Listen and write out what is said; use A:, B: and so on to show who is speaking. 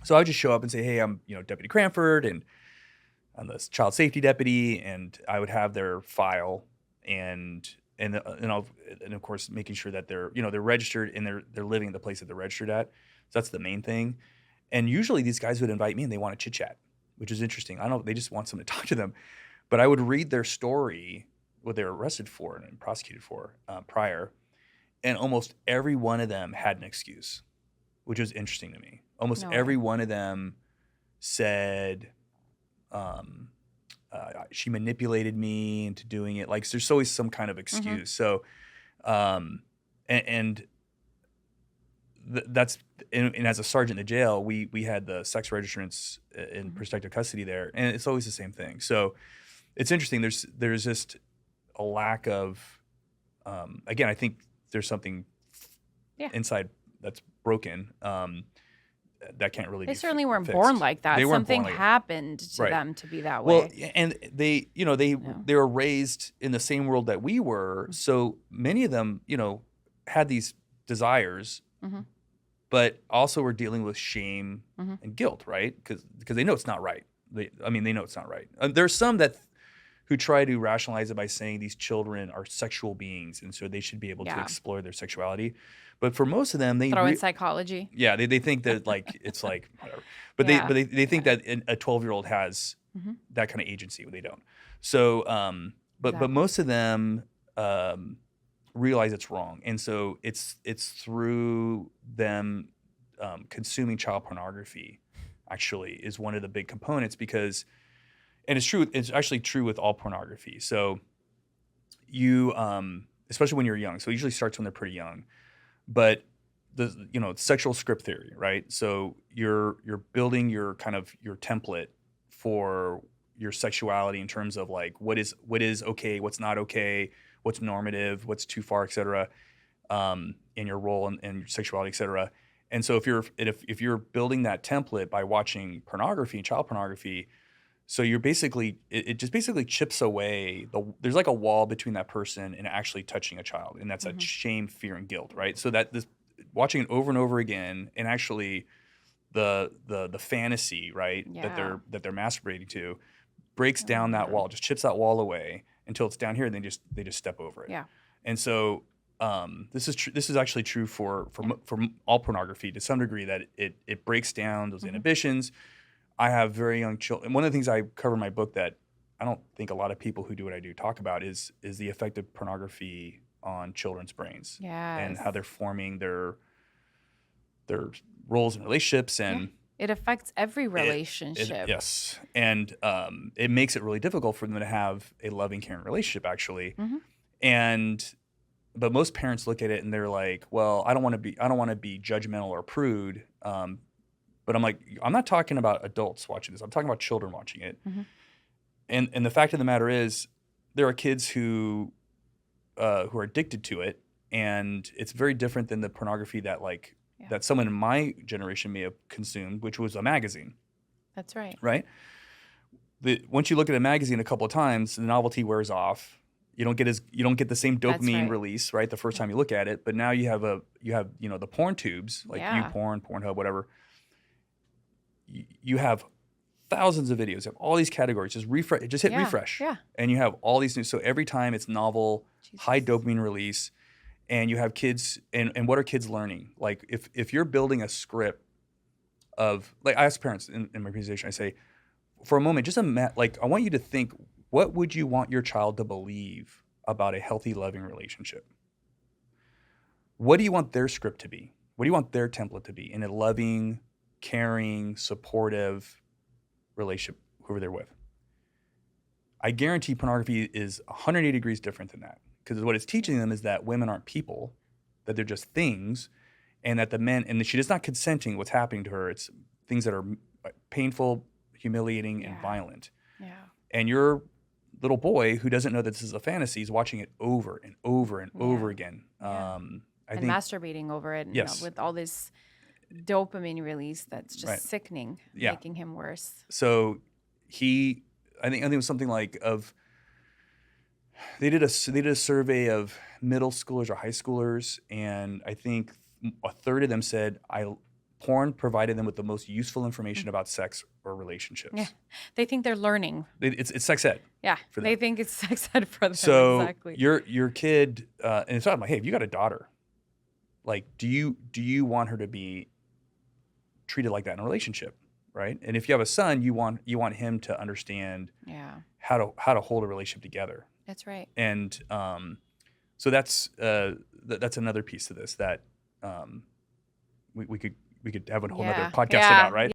A: So I would just show up and say, hey, I'm, Deputy Cranford, and I'm the child safety deputy, and I would have their file and of course making sure that they're registered and they're living at the place that they're registered at. So that's the main thing. And usually these guys would invite me and they want to chit chat, which is interesting. I don't know, they just want someone to talk to them. But I would read their story, what they were arrested for and prosecuted for prior, and almost every one of them had an excuse, which was interesting to me. Almost
B: No
A: every
B: way.
A: one of them said, she manipulated me into doing it. Like, there's always some kind of excuse. So, and that's and as a sergeant in the jail, we had the sex registrants in protective custody there, and it's always the same thing. So it's interesting. There's just a lack of, again, I think there's something inside that's broken. That can't really
B: They
A: be
B: certainly weren't
A: fixed.
B: born like that.
A: They weren't
B: Something
A: born like
B: happened to
A: Right.
B: them to be that
A: Well,
B: way.
A: and they were raised in the same world that we were. So many of them, had these desires, but also were dealing with shame and guilt, right? Because they know it's not right. They know it's not right. There's some who try to rationalize it by saying these children are sexual beings, and so they should be able to explore their sexuality. But for most of them, they
B: Throw in psychology.
A: Yeah, they think that it's like whatever. But they think that a 12-year-old has that kind of agency when they don't. So but most of them realize it's wrong, and so it's through them consuming child pornography. Actually, is one of the big components because, and it's true. It's actually true with all pornography. So you, especially when you're young. So it usually starts when they're pretty young. But sexual script theory, right? So you're building your kind of your template for your sexuality in terms of like what is okay, what's not okay, what's normative, what's too far, et cetera, in your role and your sexuality, et cetera. And so if you're building that template by watching pornography, child pornography, so you're basically it just basically chips away there's like a wall between that person and actually touching a child, and that's that shame, fear, and guilt, right? So that this watching it over and over again, and actually the fantasy, right, that they're masturbating to, breaks down that wall, just chips that wall away until it's down here, and they just step over it.
B: Yeah.
A: And so this is actually true for all pornography to some degree, that it breaks down those inhibitions. I have very young children. One of the things I cover in my book that I don't think a lot of people who do what I do talk about is the effect of pornography on children's brains.
B: Yes.
A: And how they're forming their roles in relationships. And
B: it affects every relationship.
A: Yes. And it makes it really difficult for them to have a loving, caring relationship, actually. But most parents look at it and they're like, well, I don't want to be judgmental or prude. But I'm like, I'm not talking about adults watching this. I'm talking about children watching it. And the fact of the matter is, there are kids who are addicted to it, and it's very different than the pornography that that someone in my generation may have consumed, which was a magazine.
B: That's right.
A: Right. Once you look at a magazine a couple of times, the novelty wears off. You don't get the same dopamine release, right, the first time you look at it. But now you have the porn tubes like YouPorn, Pornhub, whatever. You have thousands of videos, you have all these categories. Just hit refresh, and you have all these new. So every time it's novel, high dopamine release, and you have kids. And what are kids learning? Like if you're building a script of, like, I ask parents in my presentation, I say, for a moment, just I want you to think, what would you want your child to believe about a healthy, loving relationship? What do you want their script to be? What do you want their template to be in a loving, caring, supportive relationship, whoever they're with? I guarantee pornography is 180 degrees different than that, because what it's teaching them is that women aren't people, that they're just things, and that the men, and she is not consenting what's happening to her. It's things that are painful, humiliating, and violent.
B: Yeah.
A: And your little boy who doesn't know that this is a fantasy is watching it over and over and over again. I think
B: masturbating over it, with all this dopamine release that's just sickening, making him worse.
A: So I think it was something like they did a survey of middle schoolers or high schoolers, and I think a third of them said porn provided them with the most useful information about sex or relationships.
B: Yeah, they think they're learning.
A: It's sex ed.
B: Yeah, they think it's sex ed for them.
A: So
B: exactly.
A: your kid, and it's not like, hey, if you got a daughter, like, do you want her to be treated like that in a relationship, right? And if you have a son, you want him to understand how to hold a relationship together.
B: That's right.
A: And so that's another piece to this that we could have a whole other podcast about, right?